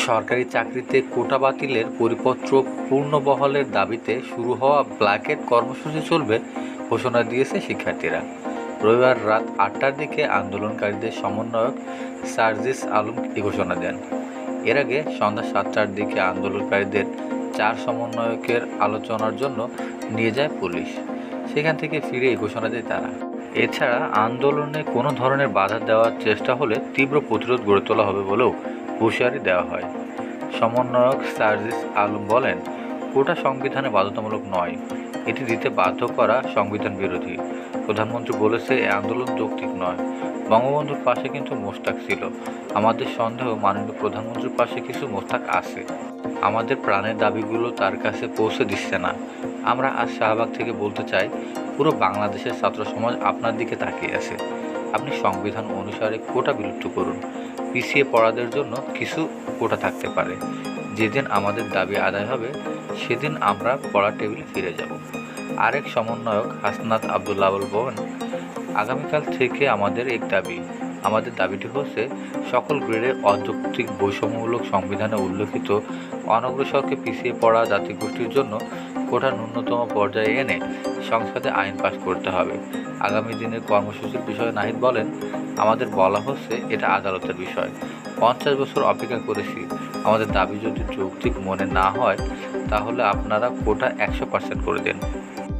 সরকারি চাকরিতে কোটা বাতিলের পরিপত্র পুনর্বহালের দাবিতে শুরু হওয়া ব্ল্যাকেট কর্মসূচি চলবে ঘোষণা দিয়েছে শিক্ষার্থীরা। রবিবার রাত ৮টার দিকে আন্দোলনকারীদের সমন্বয়ক সার্জিস আলম এ ঘোষণা দেন। এর আগে সন্ধ্যা ৭টার দিকে আন্দোলনকারীদের ৪ সমন্বয়কের আলোচনার জন্য নিয়ে যায় পুলিশ। সেখান থেকে ফিরে এই ঘোষণা দেয় তারা। এছাড়া আন্দোলনে কোনো ধরনের বাধা দেওয়ার চেষ্টা হলে তীব্র প্রতিরোধ গড়ে তোলা হবে বলেও হুঁশিয়ারি দেওয়া হয়। সমন্বয়ক সার্জিস আলম বলেন, কোটা সংবিধানে বাধ্যতামূলক নয়, এটি দিতে বাধ্য করা সংবিধান বিরোধী। প্রধানমন্ত্রী বলেছে এই আন্দোলন যৌক্তিক নয়। বঙ্গবন্ধুর পাশে কিন্তু মোশতাক ছিল। আমাদের সন্দেহ মাননীয় প্রধানমন্ত্রীর পাশে কিছু মোশতাক আছে। আমাদের প্রাণের দাবিগুলো তার কাছে পৌঁছে দিচ্ছে না। আমরা আজ শাহবাগ থেকে বলতে চাই, পুরো বাংলাদেশের ছাত্র সমাজ আপনার দিকে তাকিয়ে আছে। আপনি সংবিধান অনুসারে কোটা বিলুপ্ত করুন। পিছিয়ে পড়াদের জন্য কিছু কোটা থাকতে পারে। যেদিন আমাদের দাবি আদায় হবে সেদিন আমরা পড়ার টেবিলে ফিরে যাব। আরেক সমন্বয়ক হাসনাত আবদুল্লাহ বলেন, আগামীকাল থেকে আমাদের এক দাবি। আমাদের দাবিটি হচ্ছে সকল গ্রেডে অযৌক্তিক বৈষম্যমূলক সংবিধানে উল্লেখিত অনগ্রসরকে পিছিয়ে পড়া জাতিগোষ্ঠীর জন্য কোটা ন্যূনতম পর্যায়ে এনে সংসদে আইন পাস করতে হবে। আগামী দিনের কর্মসূচির বিষয়ে নাহিদ বলেন, আমাদের বলা হচ্ছে এটা আদালতের বিষয়। ৫০ বছর অপেক্ষা করেছি। আমাদের দাবি যদি যৌক্তিক মনে না হয় তাহলে আপনারা কোটা ১০০% করে দেন।